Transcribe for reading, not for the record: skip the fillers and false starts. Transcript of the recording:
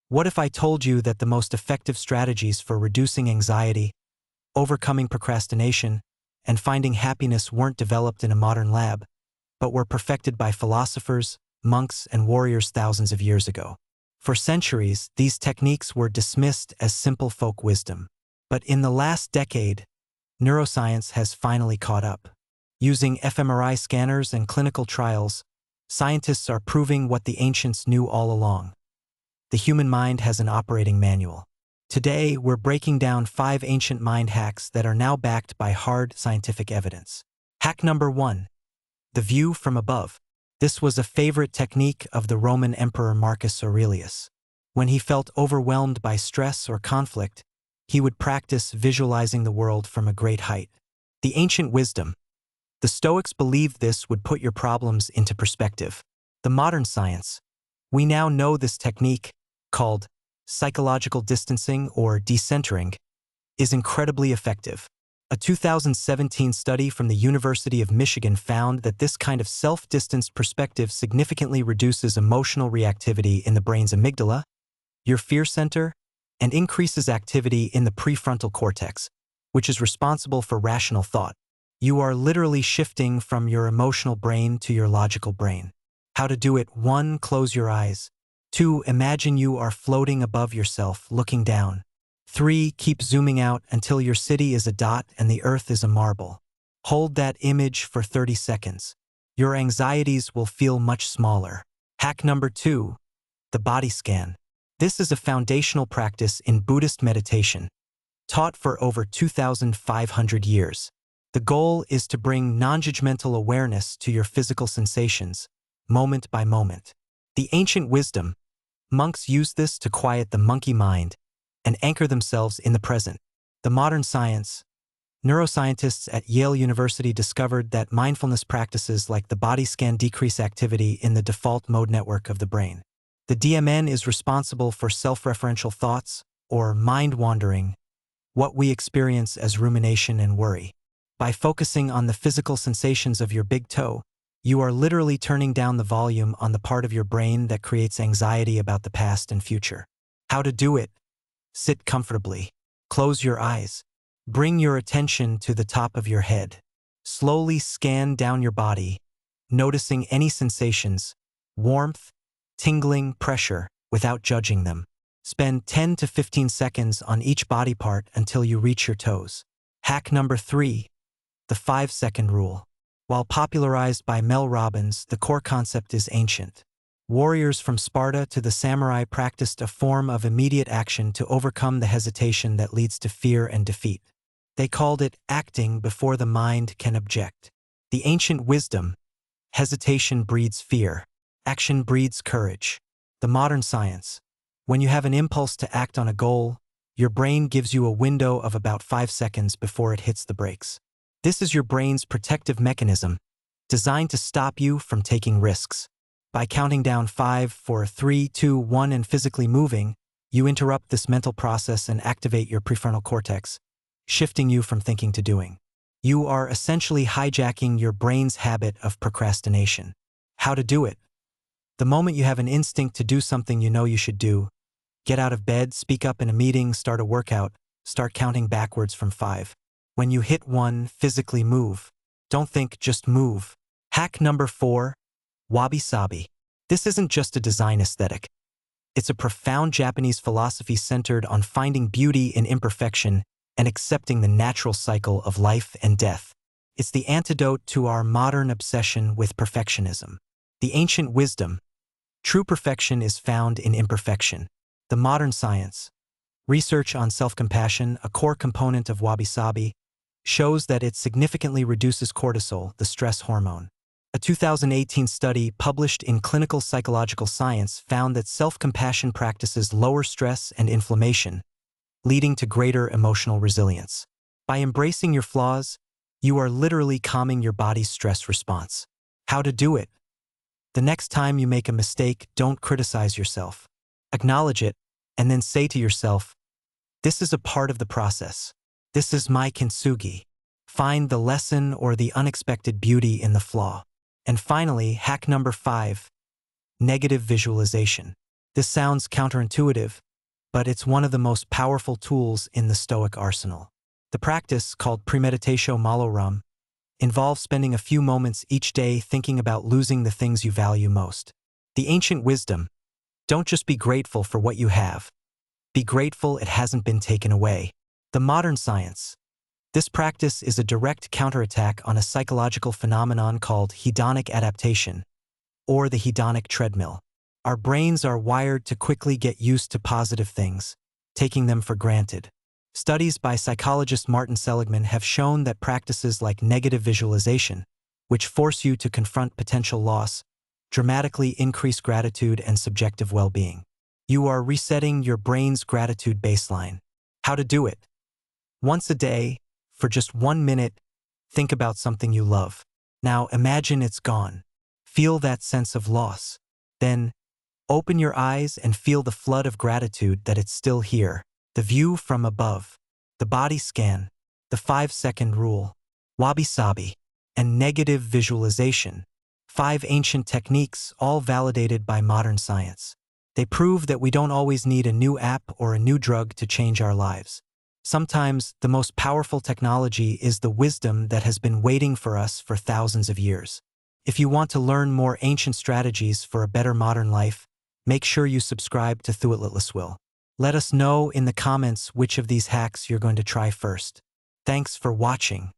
What if I told you that the most effective strategies for reducing anxiety, overcoming procrastination, and finding happiness weren't developed in a modern lab, but were perfected by philosophers, monks, and warriors thousands of years ago? For centuries, these techniques were dismissed as simple folk wisdom. But in the last decade, neuroscience has finally caught up. Using fMRI scanners and clinical trials, scientists are proving what the ancients knew all along. The human mind has an operating manual. Today, we're breaking down 5 ancient mind hacks that are now backed by hard scientific evidence. Hack number 1. The view from above. This was a favorite technique of the Roman Emperor Marcus Aurelius. When he felt overwhelmed by stress or conflict, he would practice visualizing the world from a great height. The ancient wisdom. The Stoics believed this would put your problems into perspective. The modern science. We now know this technique, called psychological distancing or decentering, is incredibly effective. A 2017 study from the University of Michigan found that this kind of self-distanced perspective significantly reduces emotional reactivity in the brain's amygdala, your fear center, and increases activity in the prefrontal cortex, which is responsible for rational thought. You are literally shifting from your emotional brain to your logical brain. How to do it? 1. Close your eyes. 2. Imagine you are floating above yourself, looking down. 3. Keep zooming out until your city is a dot and the earth is a marble. Hold that image for 30 seconds. Your anxieties will feel much smaller. Hack number 2. The body scan. This is a foundational practice in Buddhist meditation, taught for over 2,500 years. The goal is to bring non-judgmental awareness to your physical sensations, moment by moment. The ancient wisdom. Monks used this to quiet the monkey mind and anchor themselves in the present. The modern science. Neuroscientists at Yale University discovered that mindfulness practices like the body scan decrease activity in the default mode network of the brain. The DMN is responsible for self-referential thoughts, or mind-wandering, what we experience as rumination and worry. By focusing on the physical sensations of your big toe, you are literally turning down the volume on the part of your brain that creates anxiety about the past and future. How to do it? Sit comfortably. Close your eyes. Bring your attention to the top of your head. Slowly scan down your body, noticing any sensations, warmth, tingling, pressure, without judging them. Spend 10 to 15 seconds on each body part until you reach your toes. Hack number 3. The 5-second rule. While popularized by Mel Robbins, the core concept is ancient. Warriors from Sparta to the samurai practiced a form of immediate action to overcome the hesitation that leads to fear and defeat. They called it acting before the mind can object. The ancient wisdom. Hesitation breeds fear. Action breeds courage. The modern science. When you have an impulse to act on a goal, your brain gives you a window of about 5 seconds before it hits the brakes. This is your brain's protective mechanism, designed to stop you from taking risks. By counting down 5, 4, 3, 2, 1 and physically moving, you interrupt this mental process and activate your prefrontal cortex, shifting you from thinking to doing. You are essentially hijacking your brain's habit of procrastination. How to do it? The moment you have an instinct to do something you know you should do, get out of bed, speak up in a meeting, start a workout, start counting backwards from 5. When you hit 1, physically move. Don't think, just move. Hack number 4. Wabi-sabi. This isn't just a design aesthetic. It's a profound Japanese philosophy centered on finding beauty in imperfection and accepting the natural cycle of life and death. It's the antidote to our modern obsession with perfectionism. The ancient wisdom. True perfection is found in imperfection. The modern science. Research on self-compassion, a core component of wabi-sabi, shows that it significantly reduces cortisol, the stress hormone. A 2018 study published in Clinical Psychological Science found that self-compassion practices lower stress and inflammation, leading to greater emotional resilience. By embracing your flaws, you are literally calming your body's stress response. How to do it? The next time you make a mistake, don't criticize yourself. Acknowledge it, and then say to yourself, "This is a part of the process. This is my kintsugi." Find the lesson or the unexpected beauty in the flaw. And finally, hack number 5. Negative visualization. This sounds counterintuitive, but it's one of the most powerful tools in the Stoic arsenal. The practice, called premeditatio malorum, involves spending a few moments each day thinking about losing the things you value most. The ancient wisdom: don't just be grateful for what you have. Be grateful it hasn't been taken away. The modern science: this practice is a direct counterattack on a psychological phenomenon called hedonic adaptation, or the hedonic treadmill. Our brains are wired to quickly get used to positive things, taking them for granted. Studies by psychologist Martin Seligman have shown that practices like negative visualization, which force you to confront potential loss, dramatically increase gratitude and subjective well-being. You are resetting your brain's gratitude baseline. How to do it? Once a day, for just 1 minute, think about something you love. Now imagine it's gone. Feel that sense of loss. Then, open your eyes and feel the flood of gratitude that it's still here. The view from above, the body scan, the 5-second rule, wabi-sabi, and negative visualization, 5 ancient techniques all validated by modern science. They prove that we don't always need a new app or a new drug to change our lives. Sometimes the most powerful technology is the wisdom that has been waiting for us for thousands of years. If you want to learn more ancient strategies for a better modern life, make sure you subscribe to Theweightlesswill. Let us know in the comments which of these hacks you're going to try first. Thanks for watching.